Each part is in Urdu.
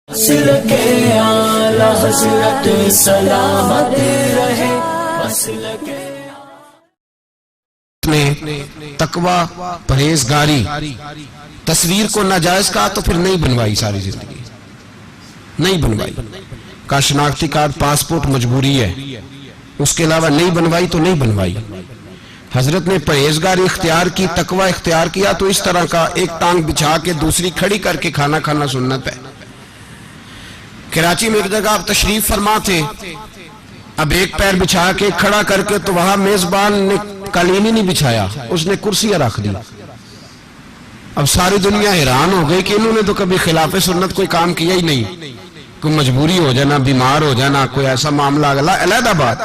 مسل کے اعلی حضرت سلامت رہے مسل کے نے تقوی پرہیزگاری تصویر کو ناجائز کہا تو پھر نہیں بنوائی، ساری زندگی نہیں بنوائی. کا شناختی کارڈ پاسپورٹ مجبوری ہے، اس کے علاوہ نہیں بنوائی تو نہیں بنوائی. حضرت نے پرہیزگاری اختیار کی، تقوی اختیار کیا تو اس طرح کا ایک ٹانگ بچھا کے دوسری کھڑی کر کے کھانا کھانا سنت ہے. کراچی میں ایک جگہ آپ تشریف فرما تھے، اب ایک پیر بچھا کے کھڑا کر کے تو وہاں میزبان نے قالین ہی نہیں بچھایا، اس نے کرسیاں رکھ دی. اب ساری دنیا حیران ہو گئی کہ انہوں نے تو کبھی خلاف سنت کوئی کام کیا ہی نہیں. کوئی مجبوری ہو جانا، بیمار ہو جانا، کوئی ایسا معاملہ علیحدہ بات،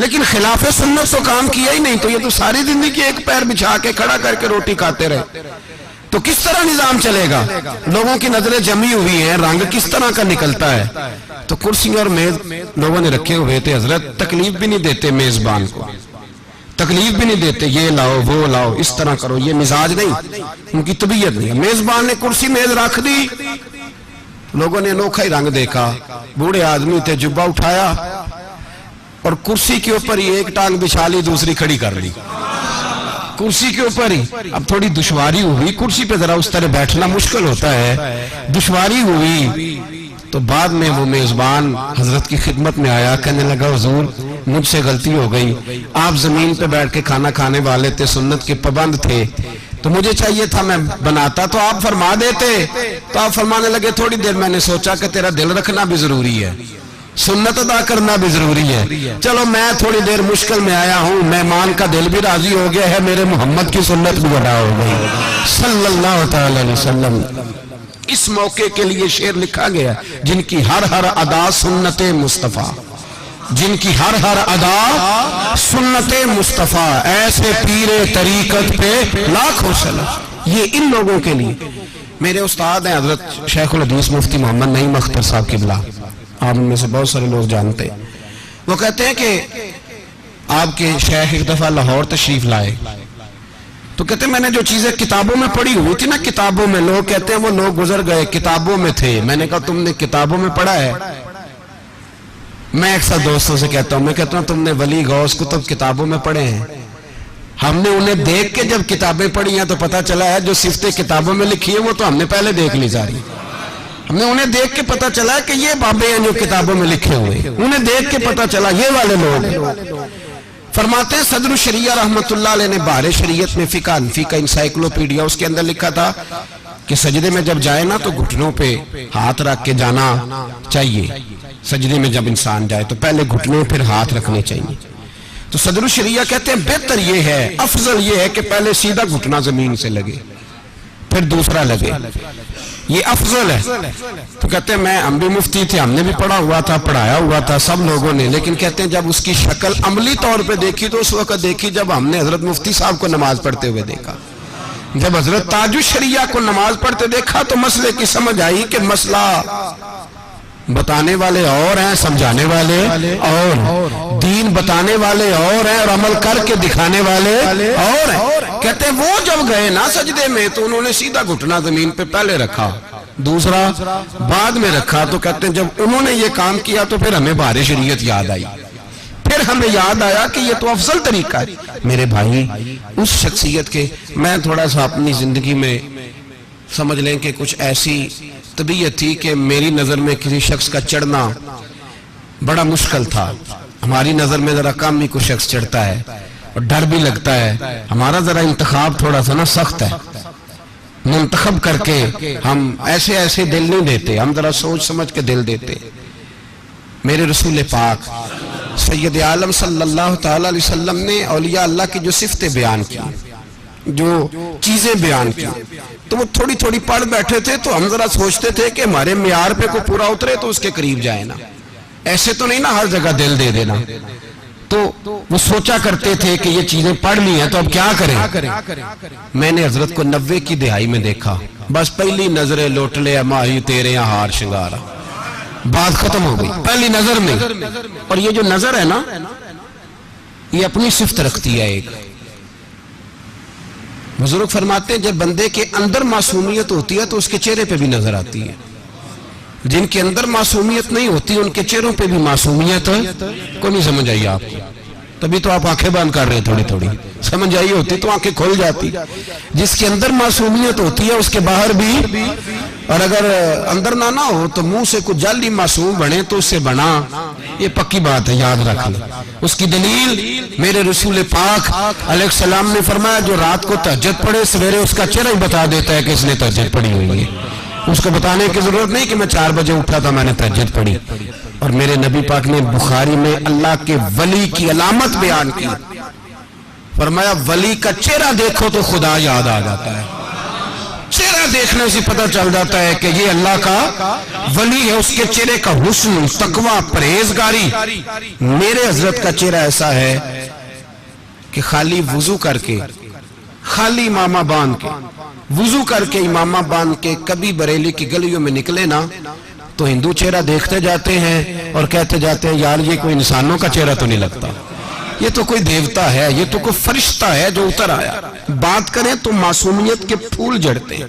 لیکن خلاف سنت تو کام کیا ہی نہیں. تو یہ تو ساری زندگی ایک پیر بچھا کے کھڑا کر کے روٹی کھاتے رہے، تو کس طرح نظام چلے گا؟ لوگوں کی نظریں جمی ہوئی ہیں، رنگ کس طرح کا نکلتا ہے. تو کرسی اور میز لوگوں نے رکھے ہوئے تھے. حضرت تکلیف بھی نہیں دیتے میزبان کو، تکلیف بھی نہیں دیتے، یہ لاؤ وہ لاؤ اس طرح کرو، یہ مزاج نہیں، ان کی طبیعت نہیں. میزبان نے کرسی میز رکھ دی، لوگوں نے انوکھا ہی رنگ دیکھا. بوڑھے آدمی تھے، جبہ اٹھایا اور کرسی کے اوپر ہی ایک ٹانگ بچھا لی، دوسری کھڑی کر لی کرسی کے اوپر ہی. اب تھوڑی دشواری ہوئی، کرسی پہ ذرا اس طرح بیٹھنا مشکل ہوتا ہے، دشواری ہوئی. تو بعد میں وہ میزبان حضرت کی خدمت میں آیا، کہنے لگا حضور مجھ سے غلطی ہو گئی، آپ زمین پہ بیٹھ کے کھانا کھانے والے تھے، سنت کے پابند تھے، تو مجھے چاہیے تھا میں بناتا تو آپ فرما دیتے. تو آپ فرمانے لگے تھوڑی دیر میں نے سوچا کہ تیرا دل رکھنا بھی ضروری ہے، سنت ادا کرنا بھی ضروری ہے، چلو میں تھوڑی دیر مشکل میں آیا ہوں، مہمان کا دل بھی راضی ہو گیا ہے، میرے محمد کی سنت بھی ادا ہو گئی صلی اللہ تعالی علیہ وسلم. اس موقع کے لیے شعر لکھا گیا، جن کی ہر ہر ادا سنت مصطفیٰ، جن کی ہر ہر ادا سنت مصطفیٰ، ایسے پیر طریقت پہ لاکھوں سلام. یہ ان لوگوں کے لیے. میرے استاد ہیں حضرت شیخ الحدیث مفتی محمد نعیم اختر صاحب قبلہ، آپ ان میں سے بہت سارے لوگ جانتے ہیں. وہ کہتے ہیں کہ آپ کے شیخ ایک دفعہ لاہور تشریف لائے تو کہتے ہیں میں نے جو چیزیں کتابوں میں پڑھی ہوئی تھی نا، کتابوں میں، لوگ کہتے ہیں وہ لوگ گزر گئے کتابوں میں تھے. میں نے کہا تم نے کتابوں میں پڑھا ہے؟ میں اکثر دوستوں سے کہتا ہوں، میں کہتا ہوں تم نے ولی غوث کتب کتابوں میں پڑھے ہیں؟ ہم نے انہیں دیکھ کے جب کتابیں پڑھی ہیں تو پتہ چلا ہے جو صفتیں کتابوں میں لکھی ہیں وہ تو ہم نے پہلے دیکھ لی ساری. ہم نے انہیں دیکھ کے پتہ چلا کہ یہ بابے ہیں جو کتابوں میں لکھے ہوئے، انہیں دیکھ کے پتہ چلا یہ والے لوگ ہیں. فرماتے ہیں صدر الشریعہ رحمت اللہ علیہ نے بحر شریعت میں فقہ حنفی کا انسائیکلوپیڈیا، اس کے اندر لکھا تھا کہ سجدے میں جب جائے نا تو گھٹنوں پہ ہاتھ رکھ کے جانا چاہیے. سجدے میں جب انسان جائے تو پہلے گھٹنوں پھر ہاتھ رکھنے چاہیے. تو صدر الشریعہ کہتے ہیں بہتر یہ ہے، افضل یہ ہے کہ پہلے سیدھا گھٹنا زمین سے لگے پھر دوسرا لگے، یہ افضل ہے. تو کہتے ہیں ہم بھی مفتی تھے، ہم نے بھی پڑھا ہوا تھا، پڑھایا ہوا تھا سب لوگوں نے، لیکن کہتے ہیں جب اس کی شکل عملی طور پہ دیکھی تو اس وقت دیکھی جب ہم نے حضرت مفتی صاحب کو نماز پڑھتے ہوئے دیکھا. جب حضرت تاج الشریعہ کو نماز پڑھتے دیکھا تو مسئلے کی سمجھ آئی کہ مسئلہ بتانے والے اور ہیں، سمجھانے والے اور، دین بتانے والے اور ہیں اور عمل کر کے دکھانے والے اور ہیں. کہتے ہیں وہ جب گئے نا سجدے میں تو انہوں نے سیدھا گھٹنا زمین پہ پہلے رکھا، دوسرا بعد میں رکھا. تو کہتے ہیں جب انہوں نے یہ کام کیا تو پھر ہمیں بحر شریعت یاد آئی، پھر ہمیں یاد آیا کہ یہ تو افضل طریقہ ہے. میرے بھائی اس شخصیت کے، میں تھوڑا سا اپنی زندگی میں سمجھ لیں کہ کچھ ایسی طبیعت تھی کہ میری نظر میں کسی شخص کا چڑھنا بڑا مشکل تھا. ہماری نظر میں ذرا کم ہی کوئی شخص چڑھتا ہے اور ڈر بھی لگتا ہے. ہمارا ذرا انتخاب تھوڑا سا نا سخت ہے، منتخب کر کے ہم ایسے دل نہیں دیتے، ہم ذرا سوچ سمجھ کے دل دیتے. میرے رسول پاک سید عالم صلی اللہ تعالی علیہ وسلم نے اولیاء اللہ کی جو صفتیں بیان کی، جو چیزیں بیان کی، تو وہ تھوڑی تھوڑی پڑھ بیٹھے تھے تو ہم ذرا سوچتے تھے کہ ہمارے معیار پہ کوئی پورا اترے تو اس کے قریب جائے نا، ایسے تو نہیں نا ہر جگہ دل دے دینا. تو وہ سوچا کرتے تھے کہ یہ چیزیں پڑھ لی ہیں تو اب کیا کریں. میں نے حضرت کو 90 کی دہائی میں دیکھا، بس پہلی نظریں لوٹ لے ماہی تیرے یہاں ہار شنگارا، بات ختم ہو گئی پہلی نظر میں. اور یہ جو نظر ہے نا یہ اپنی صفت رکھتی ہے ایک. بزرگ فرماتے ہیں جب بندے کے اندر معصومیت ہوتی ہے تو اس کے چہرے پہ بھی نظر آتی ہے. جن کے اندر معصومیت نہیں ہوتی ان کے چہروں پہ بھی معصومیت کو نہیں سمجھ آئی آپ کو، تبھی تو آپ آنکھیں بند کر رہے ہیں، تھوڑی تھوڑی سمجھ آئی ہوتی تو آنکھیں کھل جاتی۔ جس کے اندر معصومیت ہوتی ہے اس کے باہر بھی، اور اگر اندر نہ ہو تو منہ سے کچھ جعلی معصوم بنے تو اس سے بنا، یہ پکی بات ہے، یاد رکھ لیں۔ اس کی دلیل میرے رسول پاک علیہ السلام نے فرمایا جو رات کو تہجد پڑھے سویرے اس کا چہرہ ہی بتا دیتا ہے کہ اس نے تہجد پڑھی ہوئی ہے، اس کو بتانے کی ضرورت نہیں کہ میں 4 بجے اٹھا تھا میں نے تہجد پڑھی۔ اور میرے نبی پاک نے بخاری میں اللہ کے ولی کی علامت بیان کی، فرمایا ولی کا چہرہ دیکھو تو خدا یاد آ جاتا ہے، چہرہ دیکھنے سے پتہ چل جاتا ہے کہ یہ اللہ کا ولی ہے، اس کے چہرے کا حسن، تقوی، پرہیزگاری۔ میرے حضرت کا چہرہ ایسا ہے کہ خالی وضو کر کے، خالی امامہ باندھ کے، وضو کر کے امامہ باندھ کے کبھی بریلی کی گلیوں میں نکلے نا تو ہندو چہرہ دیکھتے جاتے ہیں اور کہتے جاتے ہیں یار یہ کوئی انسانوں کا چہرہ تو نہیں لگتا، یہ تو کوئی دیوتا ہے، یہ تو کوئی فرشتہ ہے جو اتر آیا۔ بات کریں تو معصومیت کے پھول جڑتے ہیں،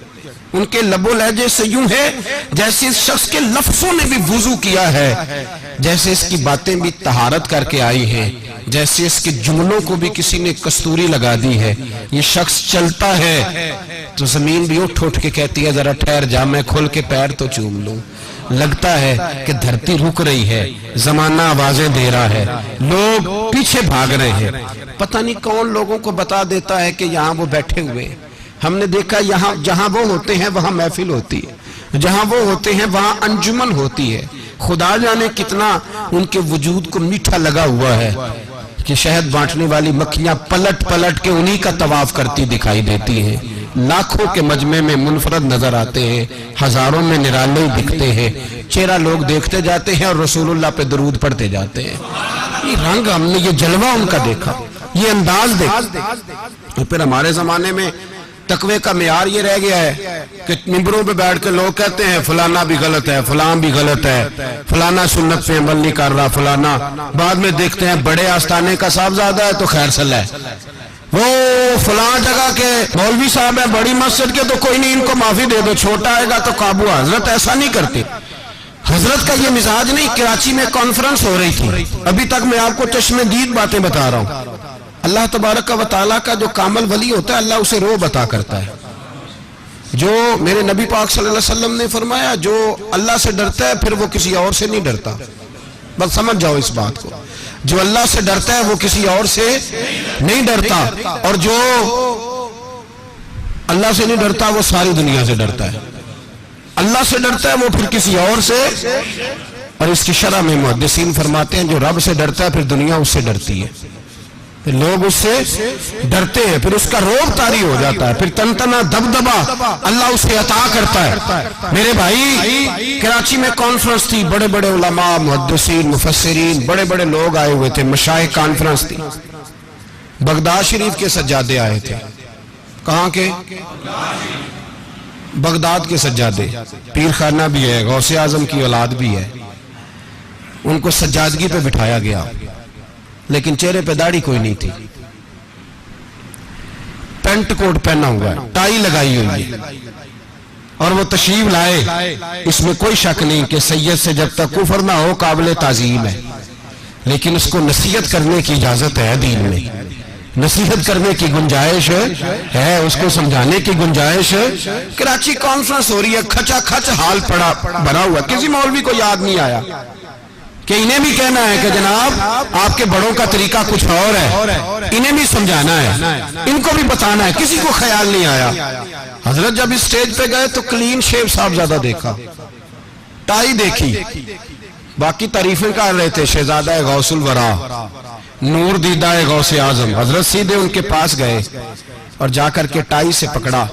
ان کے لب و لہجے سے یوں ہے جیسے اس شخص کے لفظوں نے بھی وضو کیا ہے، جیسے اس کی باتیں بھی طہارت کر کے آئی ہیں، جیسے اس کے جملوں کو بھی کسی نے کستوری لگا دی ہے۔ یہ شخص چلتا ہے تو زمین بھی اٹھ کے کہتی ہے ذرا ٹھہر جا میں کھل کے پیر تو چوم لوں۔ لگتا ہے کہ دھرتی رک رہی ہے، زمانہ آوازیں دے رہا ہے، لوگ پیچھے بھاگ رہے ہیں، پتہ نہیں کون لوگوں کو بتا دیتا ہے کہ یہاں وہ بیٹھے ہوئے ہیں۔ ہم نے دیکھا یہاں جہاں وہ ہوتے ہیں وہاں محفل ہوتی ہے، جہاں وہ ہوتے ہیں وہاں انجمن ہوتی ہے۔ خدا جانے کتنا ان کے وجود کو میٹھا لگا ہوا ہے کہ شہد بانٹنے والی مکھیاں پلٹ پلٹ کے انہی کا طواف کرتی دکھائی دیتی ہیں، لاکھوں کے مجمع میں منفرد نظر آتے ہیں، ہزاروں میں نرالے ہی دکھتے ہیں، چہرہ لوگ دیکھتے جاتے ہیں اور رسول اللہ پہ درود پڑھتے جاتے ہیں۔ یہ رنگ ہم نے، یہ جلوہ ان کا دیکھا، یہ انداز دیکھا۔ اور پھر ہمارے زمانے میں تقوی کا معیار یہ رہ گیا ہے کہ ممبروں پہ بیٹھ کے لوگ کہتے ہیں فلانا بھی غلط ہے، فلان بھی غلط ہے، فلانا سنت پہ عمل نہیں کر رہا، فلانا۔ بعد میں دیکھتے ہیں بڑے آستانے کا صاحبزادہ ہے تو خیر صلاح ہے، وہ فلاں جگہ کے مولوی صاحب ہیں بڑی مسجد کے تو کوئی نہیں ان کو معافی دے دو، چھوٹا آئے گا تو قابو۔ حضرت ایسا نہیں کرتے، حضرت کا یہ مزاج نہیں۔ کراچی میں کانفرنس ہو رہی تھی، ابھی تک میں آپ کو چشم دید باتیں بتا رہا ہوں۔ اللہ تبارک و تعالیٰ کا جو کامل ولی ہوتا ہے اللہ اسے رو بتا کرتا ہے۔ جو میرے نبی پاک صلی اللہ علیہ وسلم نے فرمایا جو اللہ سے ڈرتا ہے پھر وہ کسی اور سے نہیں ڈرتا، بس سمجھ جاؤ اس بات کو، جو اللہ سے ڈرتا ہے وہ کسی اور سے نہیں ڈرتا، اور جو اللہ سے نہیں ڈرتا وہ ساری دنیا سے ڈرتا ہے۔ اللہ سے ڈرتا ہے وہ پھر کسی اور سے، اور اس کی شرح میں محدثین فرماتے ہیں جو رب سے ڈرتا ہے پھر دنیا اس سے ڈرتی ہے، پھر لوگ اس سے ڈرتے ہیں، پھر اس کا روب طاری ہو جاتا ہے، پھر تنتنا دبدبا اللہ اسے عطا کرتا ہے۔ میرے بھائی کراچی میں کانفرنس تھی، بڑے بڑے علماء، محدثین، مفسرین، بڑے بڑے لوگ آئے ہوئے تھے، مشائخ کانفرنس تھی۔ بغداد شریف کے سجادے آئے تھے، کہاں کے؟ بغداد کے سجادے، پیر خانہ بھی ہے، غوث اعظم کی اولاد بھی ہے، ان کو سجادگی پہ بٹھایا گیا لیکن چہرے پہ داڑھی کوئی نہیں تھی، پینٹ کوٹ پہنا ہوا ہے، ٹائی لگائی ہوئی ہے، اور وہ تشریف لائے۔ اس میں کوئی شک نہیں کہ سید سے جب تک کفر نہ ہو قابل تعظیم ہے، لیکن اس کو نصیحت کرنے کی اجازت ہے دین میں، نصیحت کرنے کی گنجائش ہے، اس کو سمجھانے کی گنجائش۔ کراچی کانفرنس ہو رہی ہے، کھچا کھچ حال پڑا بنا ہوا، کسی مولوی کو یاد نہیں آیا کہ انہیں بھی کہنا ہے کہ جناب آپ کے بڑوں کا طریقہ کچھ اور ہے، انہیں بھی سمجھانا ہے، ان کو بھی بتانا ہے، کسی کو خیال نہیں آیا۔ حضرت جب اس سٹیج پہ گئے تو کلین شیو صاحبزادہ دیکھا، ٹائی دیکھی، باقی تعریفیں کر رہے تھے، شہزادہ غوث الورا، نور دیدہ غوث اعظم۔ حضرت سیدھے ان کے پاس گئے اور جا کر کے ٹائی سے پکڑا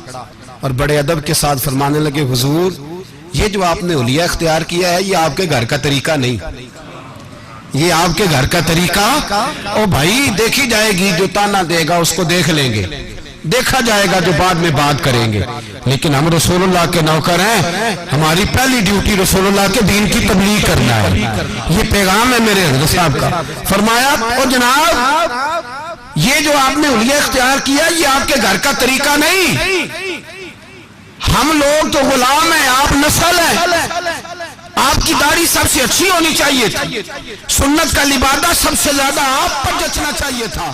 اور بڑے ادب کے ساتھ فرمانے لگے حضور یہ جو آپ نے حلیہ اختیار کیا ہے یہ آپ کے گھر کا طریقہ نہیں، یہ آپ کے گھر کا طریقہ، او بھائی دیکھی جائے گی، جو تانا دے گا اس کو دیکھ لیں گے، دیکھا جائے گا جو بعد میں بات کریں گے، لیکن ہم رسول اللہ کے نوکر ہیں، ہماری پہلی ڈیوٹی رسول اللہ کے دین کی تبلیغ کرنا ہے، یہ پیغام ہے میرے حضرت صاحب کا۔ فرمایا او جناب یہ جو آپ نے حلیہ اختیار کیا یہ آپ کے گھر کا طریقہ نہیں، ہم لوگ تو غلام ہیں، آپ نسل ہیں، آپ کی داڑھی سب سے اچھی ہونی چاہیے تھی، سنت کا لبادہ سب سے زیادہ آپ پر جچنا چاہیے تھا،